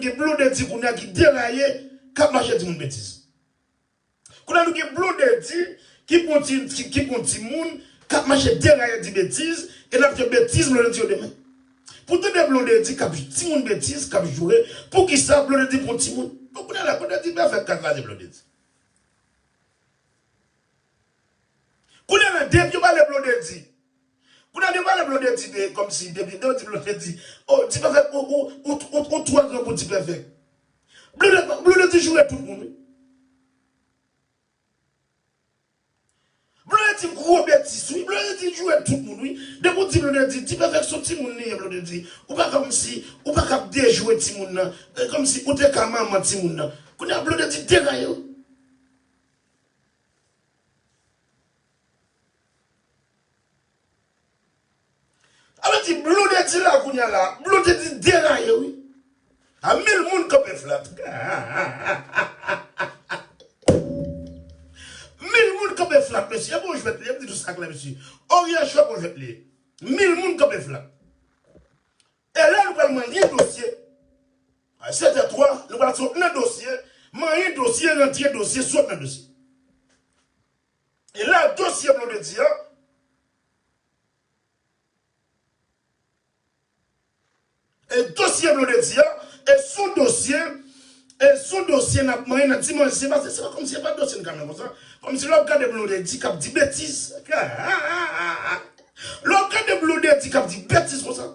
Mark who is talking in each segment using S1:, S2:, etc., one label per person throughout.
S1: qui blonde dit qu'on a qui déraillé, qui marche du monde bêtise. Qu'on a qui blonde dit qui continue monde, qui marche déraillé du bêtise, et n'a fait bêtise le dit demain. Pourtant des blondes dit qui petit monde bêtise, qui jouer, pour qui ça blonde dit pour petit monde. Donc on a la blonde dit pas faire quatre de blonde dit. Qu'on a la début pas les blondes dit. Qu'on a pas les blondes dit comme si début de blonde dit, oh tu peux faire ou trois grands pour tu peux faire. Blonde dit jouer tout le monde. Blonde dit gros bêtise, oui, blonde dit jouer tout le monde, oui. De vous dire blonde dit, tu peux faire son petit monde, blonde dit, ou pas comme si, ou pas comme déjouer petit monde, comme si, ou t'es comme maman petit monde. Qu'on a blonde dit déraillé. Alors dit blonde dit là, qu'on y a là, blonde dit déraillé, oui. À 1000 monde comme flat. 1000 monde comme flat, monsieur. Bon, je vais te lire, je dis tout ça, monsieur. Orient choix pour je vais te lire. 1000 monde comme flat. Et là, nous allons demander un dossier. À 7h03, nous allons sortir un dossier. Un dossier, rentrer dossier, soit un dossier. Et là, le dossier, on le dit, et dossier, on le dit, et son dossier n'a pas une dimension, parce que c'est pas comme si il n'y a pas de dossier comme ça. Comme si l'homme de blonde dit qu'il dit bêtise. L'homme de blonde dit qu'il dit bêtise comme ça.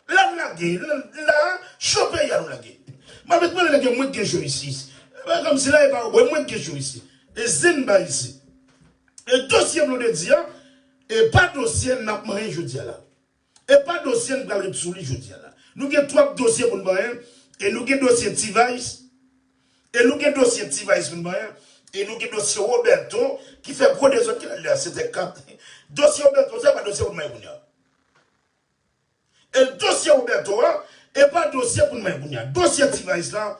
S1: Là, chopé, il y a la guerre. Mais avec moi, il y a moins de choses ici. Comme si là, il y a moins de choses ici. Et Zenba ici. Et dossier blonde dit, et pas dossier n'a pas rien, je dis là. Et pas dossier n'a pas rien, je dis là. Nous avons 3 dossiers pour nous, et nous avons dossier T-Vice, et nous avons dossier T-Vice pour nous, et nous avons dossier Roberto, qui fait gros des autres qui là, c'était 4. Dossier Roberto, c'est pas dossier pour nous. Et dossier Roberto, et pas dossier pour nous. Dossier T-Vice là,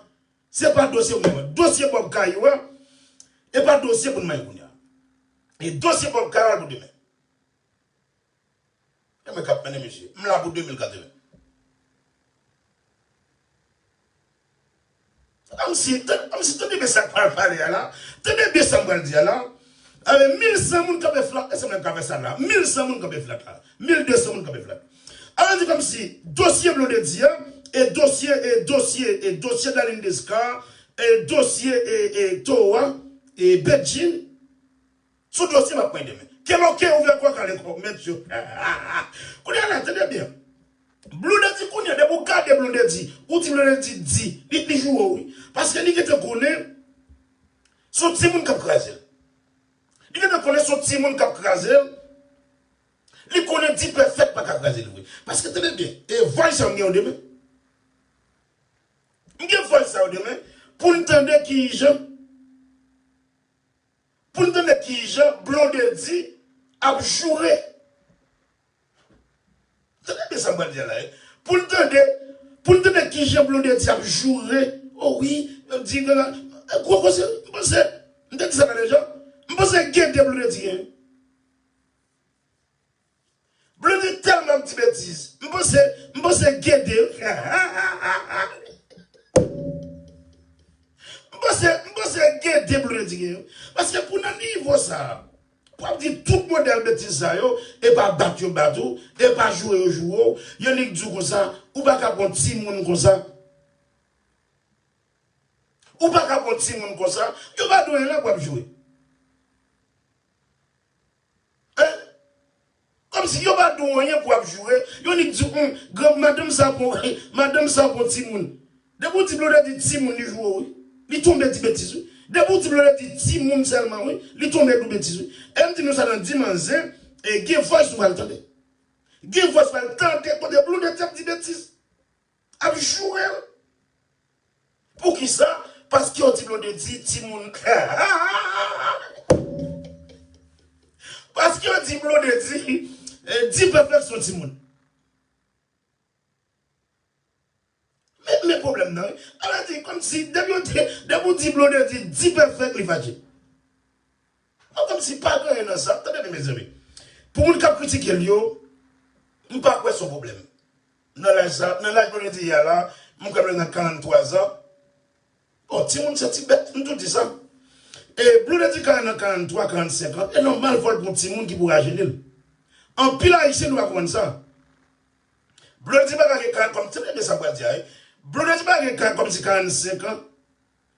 S1: c'est pas dossier pour nous. Dossier Bob Kayoua, et pas dossier pour nous. Et dossier Bob Kayoua pour demain. Je me capte, monsieur, je l'ai pour 2080. Comme si tenez bien ça parler là, tenez bien ça me dire là, avec 1100 personnes qui ont flat, c'est même qui ça là, 1100 personnes qui ont flat là, 1200 personnes qui ont flat. Alors c'est comme si dossier bleu de dia, et dossier dans l'Indeska, et dossier et Toa, et Beijing, ce dossier va prendre demain. Quel ok ouvert quoi quand les monsieur? Qu'on est là, tenez bien. Blonde dit qu'on y a des boucas de blonde dit, ou ti blonde dit, il joue oui. Parce que lui qui te connaît, son petit monde qui a crasé. Lui qui te connaît son petit monde qui a crasé, lui connaît dit parfait pas qu'à crasé oui. Parce que tenez bien, et voici ça on demain. On voit ça demain, pour entendre qui je, blonde dit, a joué. Tenez bien ça me dire là. Pour entendre qui j'ai blondé dit a joué. Oh oui, on dit que là, quoi c'est, on dit ça les gens. On pense que guette blondé dit. Blondé tellement petit bêtise. On pense guette. On pense guette blondé dit. Parce que pour un niveau ça. Pour dire tout modèle bêtise ça yo et pas battre bateau et pas jouer au jour yo ni dit comme ça ou pas ka bon petit monde comme ça ou pas ka bon petit monde comme ça yo pas donner là pour jouer hein comme si yo pas donner rien pour jouer yo ni dit grand madame ça pour petit monde de vous dire le petit monde ni jouer oui il tombe des bêtises. De vous dire le petit monde seulement, oui, il tombe des bêtises. Et me dit nous ça dans dimanche et give voice nous va le tenter. Give voice va le tenter pour des blondes de petites bêtises. A jouer. Pour qui ça? Parce qu'il y a des blondes de petit monde. Parce qu'il y a des blondes de 10 perfections petit monde. Mais problème non. Alors dit comme si depuis dit blonde dit 10 perfect il va dire. Comme si pas grand dans ça. Attendez mes amis. Pour nous cap critiquer lui, nous pas quoi son problème. Dans l'âge, je dis là, mon camarade a 43 ans. Oh, tout le monde c'est bête, nous tout dit ça. Et Blue dit 43, 45 ans, et normal, il faut pour tout le monde qui pourra gêner. En pile, ici, nous avons ça. Bleu dit pas comme tu sais, ça va dire. Bleu dit pas comme si 45 ans.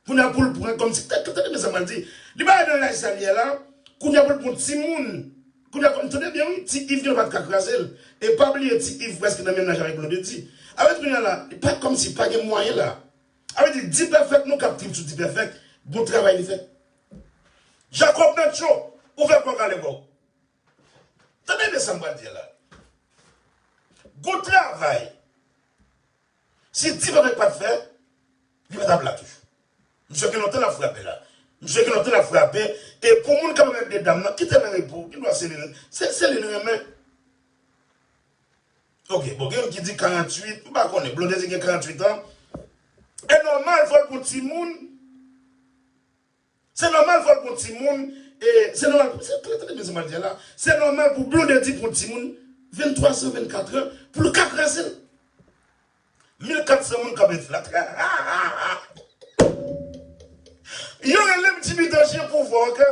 S1: Vous n'avez pas le point comme si tu sais, ça va dire. Il va dans la salle là, qu'on a pour petit monde. Qu'on a comme tenez bien, petit Yves ne va pas craser. Et pas oublier petit Yves parce qu'il n'a même avec Bleu dit. Avec nous là, pas comme si pas de moyen là. Avec dit 10 perfect, nous captons sur 10 perfect, bon travail il fait. Jacob Nacho, ouvert pour aller voir. Tenez bien, ça va dire là. Bon travail. Si tu ne veux pas faire, il va taper la touche. Monsieur qui l'a frappé là. Monsieur qui l'a frappé. Et pour moi, quand même, des dames, qui te met pour, il doit sceller. C'est les mains. Ok, bon, quelqu'un qui dit 48, je ne sais pas qu'on est blondé, dit 48 ans. Et normal, il faut pour petit monde. C'est normal, il faut pour petit monde. Et c'est normal, c'est normal pour blondé, dit pour petit monde. 2324 ans pour le 4 racines. 1400 moun kabet flat. Il y a un petit bidon pour voir que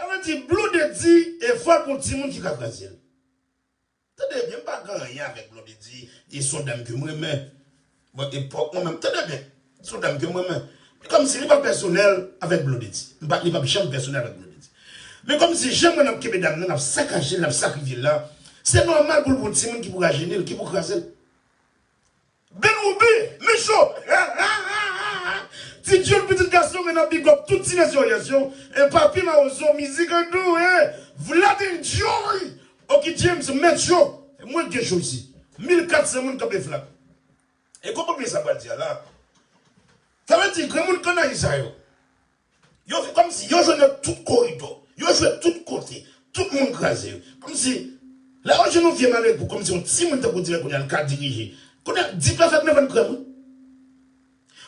S1: on dit blou de dit et fort pour petit monde qui a racine. Tenez bien pas grand rien avec blou de dit, ils sont dames que moi même. Bon époque moi même tenez bien. Ils sont dames que moi même. Comme si il pas personnel avec blou de dit. Il pas jamais personnel avec blou de dit. Mais comme si jamais n'a que dames n'a saccagé, n'a sacrifié là. C'est normal pour le petit monde qui pourra gêner, qui pourra craser. Ben Oubé, méchant. Si Dieu le petit garçon, maintenant, big up toute civilisation, et papi m'a osé, musique en doux, Vlad enjoy. Ok, James, méchant. Et moi, j'ai chaud ici. 1400 moun qui flat. Et comment ça va dire là? Ça veut dire que les gens qui connaissent ça, ils font comme si ils jouaient tout corridor, ils jouaient tout côté, tout le monde crasé. Comme si. Là, je nous viens avec vous, comme si on si monde pour dire qu'on a le cas dirigé. Qu'on a 10 perfect 9 crème.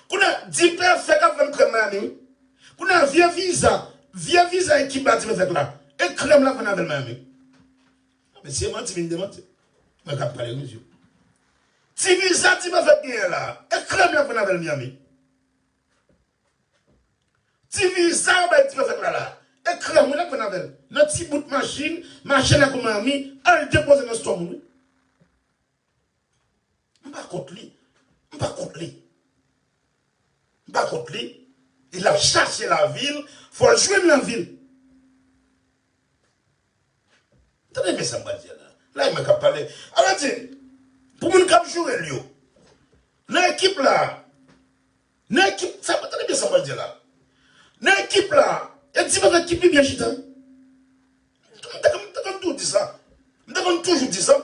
S1: Qu'on a 10 perfect 9 crème. Qu'on a via visa et qui bat 10 perfect là. Et crème là qu'on a avec même. Mais c'est moi qui me demande. Je vais parler monsieur. Si visa 10 perfect bien là. Et crème là qu'on a avec Miami. Si visa bah 10 perfect là. Et crème là qu'on a avec. Notre petit bout de machine là qu'on a mis, elle dépose dans le stock. Je ne pas contre lui. Il a chassé la ville, il faut le jouer dans la ville. Tenez bien ça, me dire là. Là, il m'a parlé. Alors, pour mon cap jouer, lui, dans l'équipe là, ça va tenez bien ça, me dire là. Dans l'équipe là, il dit pas l'équipe bien chita. Je toujours dit ça. Je toujours dit ça.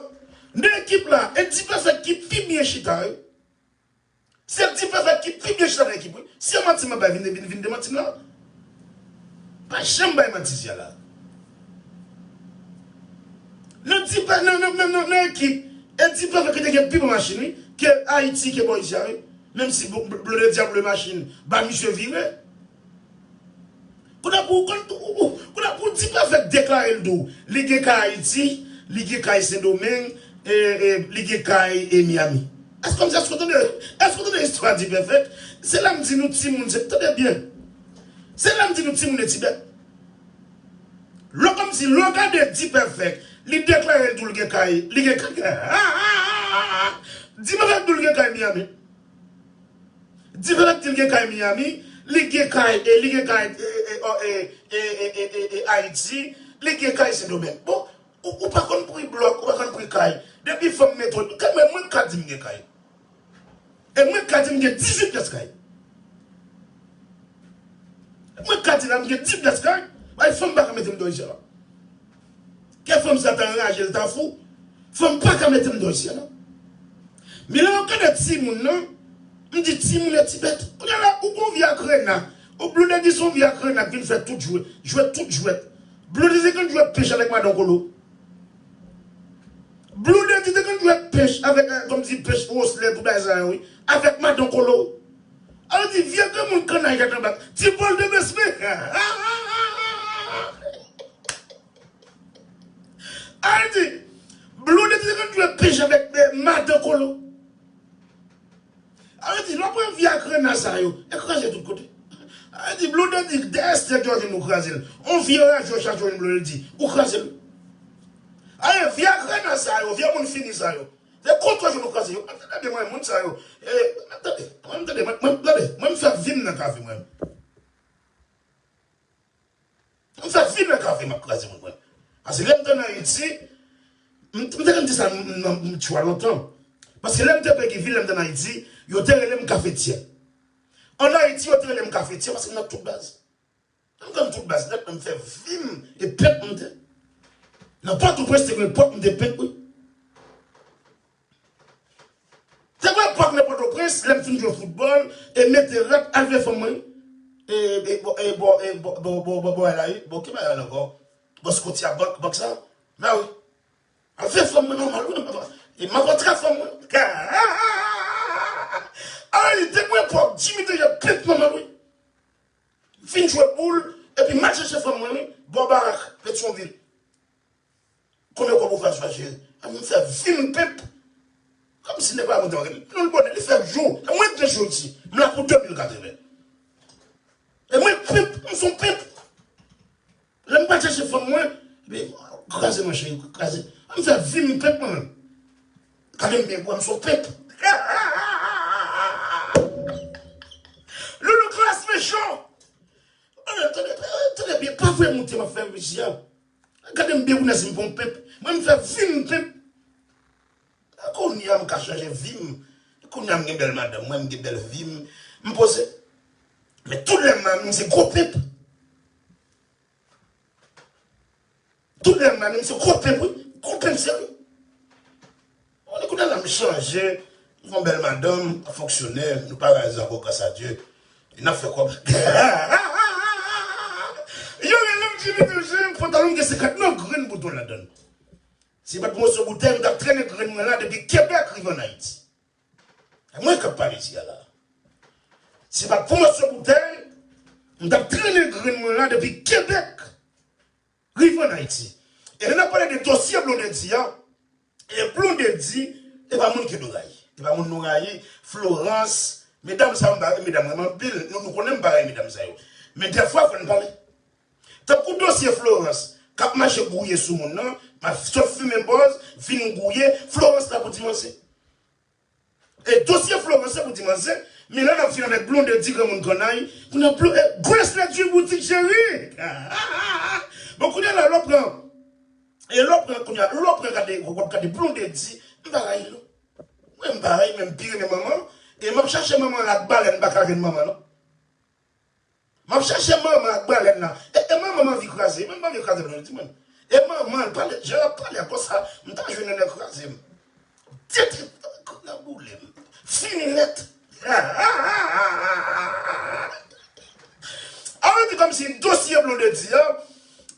S1: Dans l'équipe là, il dit pas l'équipe bien chita. Si elle dit pas l'équipe bien chita dans l'équipe, si elle m'a dit pas venir de Martin là, pas jamais m'a dit là. Ne dis pas non l'équipe. Elle dit pas que l'équipe plus machine que Haïti que bon même si le diable machine, bah monsieur viré. Qu'on a pour dire pas fait déclarer le dos. Ligue Haïti, Ligue Saint-Domingue et Ligue et Miami. Est-ce que est-ce que vous avez l'histoire du perfect? C'est là que dit nous Timoun, c'est très bien. C'est là que dit nous Timoun et Tibet. Comme si le gars de dit perfect, il déclare le dos Ligue Kai. Dis-moi avec Ligue Kai Miami. Dis-moi avec Ligue Kai Miami. Ligue Kai et Haïti, Ligue Kai c'est domaine. Bon, ou pas qu'on prie bloc, ou pas qu'on prie Kai. Depuis il faut mettre, quand même, moi, 4 000 Kai. Et moi, 4 000 18 pièces Kai. Moi, 4 000 10 pièces Kai. Il faut pas mettre dans ici là. Quelle femme ça t'enrage, elle t'en fout. Il faut pas mettre dans ici là. Mais là, on connaît Timoun, non? On dit Timoun et Tibet. On est là, où on vient à Krena. Au bleu de dit son vient à Krena, qui fait tout jouer. Jouer tout jouer. Bleu de dit qu'on joue pêche avec Madame Kolo. Bleu de dit qu'on joue pêche avec, comme dit pêche au sled pour Bazar, oui. Avec Madame Kolo. Alors dit, viens que mon canard est en bas. Tu parles de mes alors dit, Bleu de dit qu'on joue pêche avec Madame colo. Elle dit, l'on vient à ça, et craser de tout côté. Elle dit, blou de dit, d'est, George nous craser. On vient à George nous dit, ou craser. Elle vient à ça, vient mon fini ça. C'est contre toi, je nous craser. Attendez, moi, mon ça. Attendez, moi, me faire vivre dans le café, moi. Me faire vivre dans le café, ma craser, moi. Parce que là, je suis en Haïti, je dis ça, tu vois longtemps. Parce que là, je suis en Haïti, je suis en cafetière. En Haïti, je suis en cafetière parce que nous toute base. Nous avons toute base, nous fait vivre et pep. Nous pas tout près, c'est que pop de pep. C'est quoi pop de Port-au-Prince, nous fin jouer au football et mettre rap avec les femmes. Et bon, qui va y encore? Bon, ce côté à box ça? Mais oui. Avec femme normal. Et ma votre femme. Ah, il était moins pour 10 minutes, il y a plein de maman, oui. Fin jouer boule, et puis match chez femme, oui. Bon, barak, Pétionville. Combien qu'on vous fasse chérie? On me fait film pep. Comme si n'est pas mon temps. Nous, le bon, il fait jour. Et moi, je suis ici. Je l'ai pour 2080. Et moi, pep, on sont pep. Je me battre chez femme, moi. Mais, crasez, mon chéri, crasez. On me fait film pep, moi. Quand même, bien, on sont pep. Le classe méchant. Attendez bien, pas faire monter ma femme ici. Regardez bien, vous n'avez pas un pep. Moi, je me fais vim pep. Quand il y a un changé vim, quand il y a une belle madame, moi, je me belle vim, je me pose. Mais tous les mamans, c'est gros pep. Tous les mamans, c'est gros pep, oui. Gros pep, sérieux. On est là, me changer. Une belle madame, un fonctionnaire, nous parlons encore grâce à Dieu. Il n'a fait quoi? Il y a un homme qui me pantalon de 59 graines bouton la donne. Si pas pour ce bouton, on a traîné graines là depuis Québec, arrive en Haïti. Moi, je parle ici là. Si pas pour ce bouton, on a traîné graines là depuis Québec, arrive en Haïti. Et on a parlé de dossier Blondedi, et Blondedi, et pas mon qui nous raille. Et pas mon nous raille, Florence, mesdames, ça me mesdames, vraiment, nous connaissons pas, mesdames, ça. Mais des fois, il faut nous parler. T'as un dossier Florence, quand je gouillé sous mon nom, ma sauf fumé bose, fin gouillé, Florence là pour dimancher. Et dossier Florence pour dimancher, mais là, on a fini avec Blondedi comme on connaît, on a plus, Grace la Dieu boutique chérie. Donc, on est là, l'autre, et l'autre, regardez, Blondedi, m'baraille, m'baraille, même pire, mes mamans, et m'a cherché maman la balle, m'baraille, maman, non? Je cherche maman à baleine là. Et maman vit craser. Maman vit craser. Et maman, je parle comme ça. Je ne vais pas craser. La boule. Fini net. Alors, c'est comme si dossier Blondedi.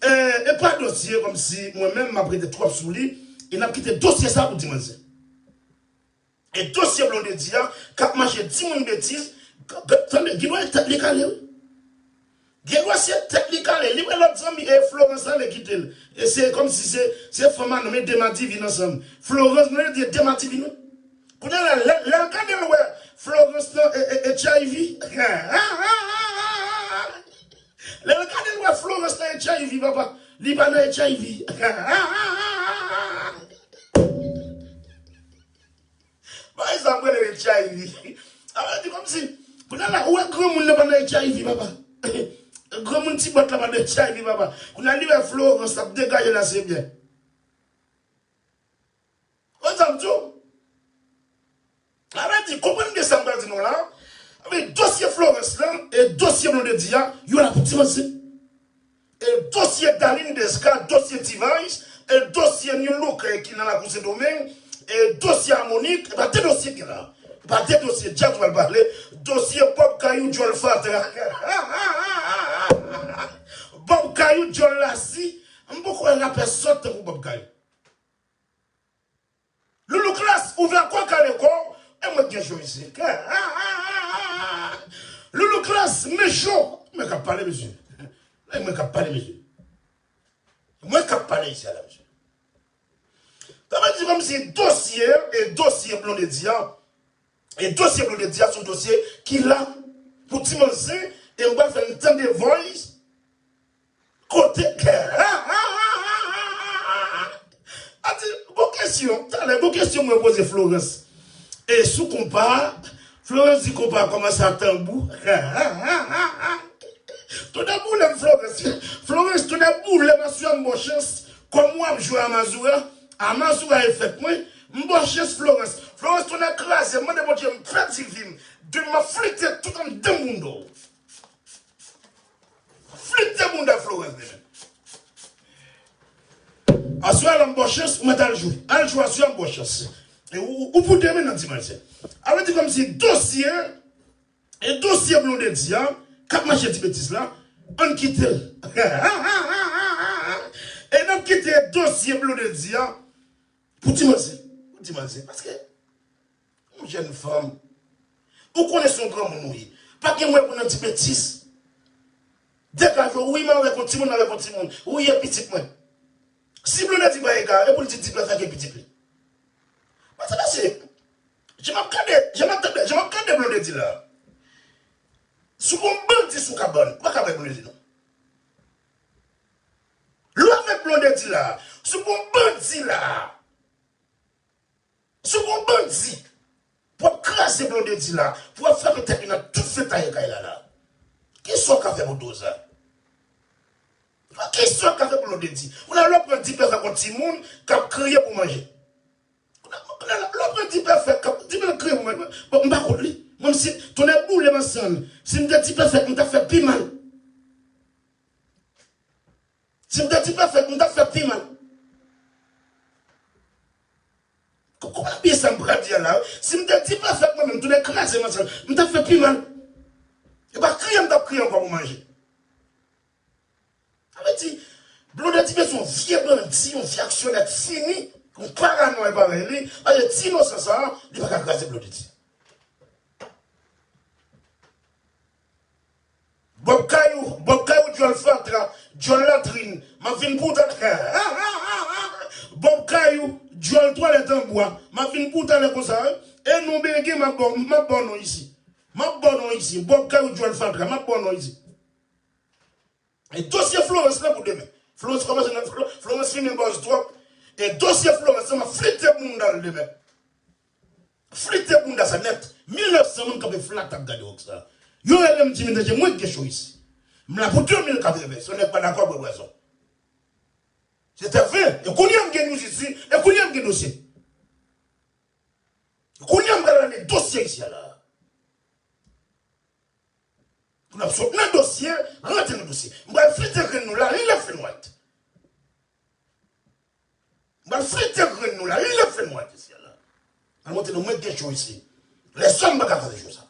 S1: Et pas dossier comme si moi-même m'a prêté 3 sous lui. Il n'a quitté dossier ça pour dimanche. Et dossier Blondedi, quand marché 10 000 bêtises, il doit être décalé. Il doit être technique, il doit l'autre ami et Florence le quitter. Et c'est comme si c'est femme nommée Démenti vient ensemble. Florence nous dit Démenti vient. Pour la Florence et HIV. Le regardez Florence et HIV papa. Liban et HIV. Par exemple le HIV. Alors c'est comme si pour la où est grand monde ne pas HIV papa. Grand monde qui boit là-bas de chai, papa. On a livré Florence, ça dégage là, c'est bien. On s'en tout. Arrête, comprenez bien ça, nous là. Avec dossier Florence là, et dossier Blondedi, il y a la petite masse. Et dossier Daline Desca, dossier Device, et dossier New Look qui est dans la course de domaine, et dossier Harmonique, et pas des dossiers qui sont là. Pas des dossiers, Jack va le parler, dossier Bob Caillou, John Fat. Bob Caillou, John Lassie, beaucoup de la personne pour Bob Caillou. Le classe ouvert quoi qu'à l'école, et moi qui joue ici. Le classe méchant, mais qu'à parler, monsieur. Moi qui parler, monsieur. Moi qui parler ici, là, monsieur. Ça veut dit comme si dossier et dossier blanc de dia. Et dossier blanc de dia, son dossier qui l'a pour t'immenser et on va faire une temps de voice. Côté. Bonne question me pose Florence. Et sous compas, Florence dit compas commence à tambour. Tout d'abord, Florence, tout d'abord, les messieurs ont bonne chance. Comme moi, je joue à Mazoura. À Mazoura, il fait moi. Bonne chance, Florence. Florence, tu as classé. Moi, de mon Dieu, je me petit film. De ma flûte tout en deux mondes. Flûte de monde, Florence. À ce moment-là, bonne chance, on va jouer. Elle joue à ce moment bonne chance. Et où vous devez dans le dimanche. Alors, dit comme si dossier, et dossier blond de dia, quand ma chère bêtise là, on quitte. Et on quitte le dossier blond de dia, pour dimanche. Parce que, une jeune femme, vous connaissez son grand monde, pas que moi pour une petite bêtise. Dès que je oui, mais avec un petit monde, oui, il y a petit moi. Si blond de dia, et pour le petit peu, faire que petit peu. Parce que c'est, je m'attendais blond de dia là. Si vous bandit sous cabane, pas qu'avec blondé non. L'eau avec blondé là, si vous bandit là, si vous bandit, pour craser blondé là, pour faire le terrain tout fait taille là. Qui sont qu'a fait mon dose? Qui sont qu'a fait blondé dit? On a l'autre petit peu avec un petit monde qui a crié pour manger. L'autre petit peu fait, qui a crié pour manger. Bon, m'pas contre lui. Même si ton boule ma sonne, si me dit pas fait, on t'a fait plus mal. Si me dit pas fait, on t'a fait plus mal. Comment bien ça me dire là? Si me dit pas fait moi-même, tu l'écrases ma sonne, on t'a fait plus mal. Et bah crier, on t'a crié encore pour manger. Avec dit, blonde dit son vieux blonde, si on vient actionner fini, on paranoïa par lui, avec si non ça, il va pas craser blonde dit. Bob Caillou, John Fatra, John Latrine, ma vine pouta. Bob Caillou, John Toilette en bois, ma vine pouta comme ça. Et nous bégué ma bonne ici. Ma bonne ici. Bob Caillou, John Fatra, ma bonne ici. Et dossier Florence là pour demain. Florence commence à Florence finit une base trop. Et dossier Florence, ça m'a flitté bunda le demain. Flitté bunda, ça net. 1900 man qui flat à regarder ça. Yo, elle me dit, mais j'ai moins de choses ici. Mais pour 2080, ce n'est pas d'accord pour raison. C'était vrai. Et qu'on y a un ici, et qu'on y a un dossier. Et qu'on y a un dossier ici, là. On a besoin d'un dossier, rentre dans le dossier. On va fliter nous là, il a fait noir. On va fliter nous là, il a fait noir ici, là. On va monter moins de choses ici. Les sommes ne vont pas faire des choses.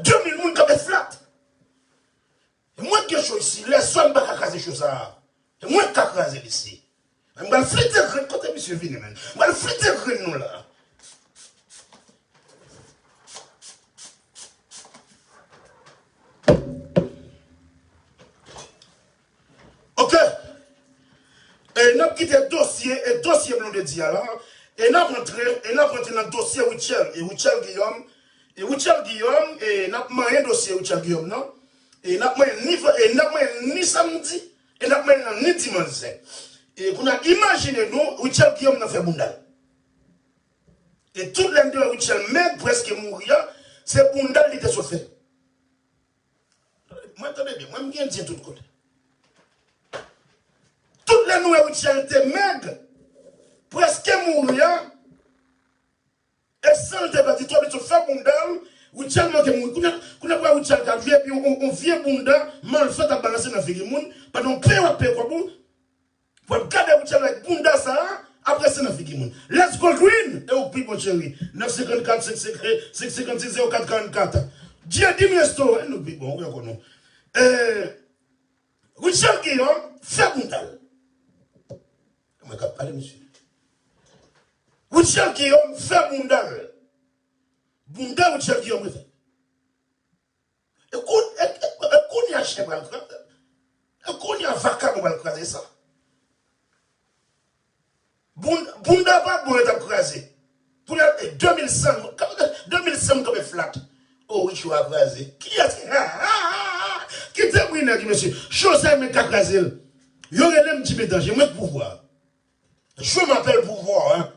S1: 2000 personnes qui ont flat. Et moi, quelque chose ici, les sommes ne vont pas faire des choses. Et moi, qui ai crasé ici. Je vais fliter quand monsieur vient. Je vais fliter nous là. Ok. Et nous avons quitté le dossier blanc de dia là. Et nous avons rentré dans le dossier Wichel. Et Wichel Guillaume. Et Wichel Guillaume, et nous avons un dossier Wichel Guillaume, non? Et nous avons ni samedi, et nous avons ni dimanche. Et vous avez imaginé nous, Wichel Guillaume n'a fait Bundal. Et tout l'un de Wichel, même presque mourir, c'est Bundal qui était sauvé. Moi, attendez bien, moi, je viens de dire tout le côté. Toutes les nouvelles Wichel étaient maigres, presque mourir. Et sans le débat, tu as fait Bundal, Wichel manque mourir. Qu'on a pas Wichel qui a vu, et puis on vient Bundal, mal fait à balancer dans la figure, pendant paix ou paix, quoi, pour regarder Wichel avec Bundal, ça, après c'est dans la figure. Let's go green, et au prix, mon chéri. 954 556 0444. Dieu dit, mais c'est nous, bon, oui, on nous. Wichel Guillaume, fait Bundal. Comment on va parler, monsieur? Wichel Guillaume fait Bundal. Bundal, Wichel Guillaume fait. Écoute, il y a un chèvre à l'écraser. Écoute, il y a un vaca à l'écraser ça. Bunda pas bon est crasé. Pour 2100 comme flat. Oh oui, je suis crasé. Qui a qui te brûle monsieur? Chose ça me crasé. Yo relève petit médanger, moi pouvoir. Je m'appelle pouvoir hein.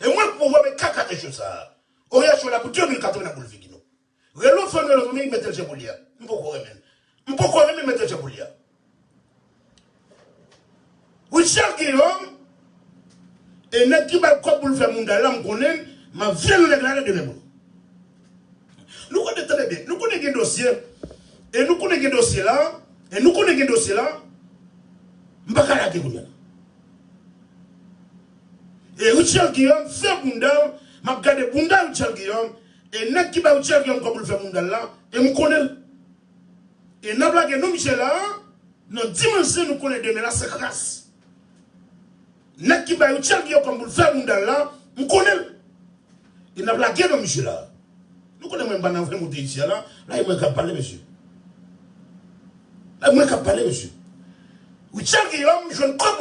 S1: Et moi pouvoir me caca de choses ça. Oh ya je la pour 2014 na pour le vigino. Relo femme le famille mettre le jaboulia. M'poko remen mettre le jaboulia. Richard Guillaume et net qui va quoi pour le faire monde là m'connait ma vieille règle de l'éboulot. Nous connaissons très bien, nous connaissons un dossier et nous connaissons un dossier là et nous connaissons un dossier là m'bakala ke kunya. Et Richard Guillaume fait bunda m'a regardé bunda Richard Guillaume et net qui va Richard Guillaume quoi pour le faire monde là et m'connait. Et n'a blague nous Michel là dans dimanche nous connaissons demain là c'est grâce. Net qui va Richard Guillaume comme pour le faire monde là m'connait. Il n'a blague non Michel là. Nous connaissons même pas dans le monter ici là il m'a qu'à parler monsieur. Là il m'a qu'à parler monsieur. Richard Guillaume je ne crois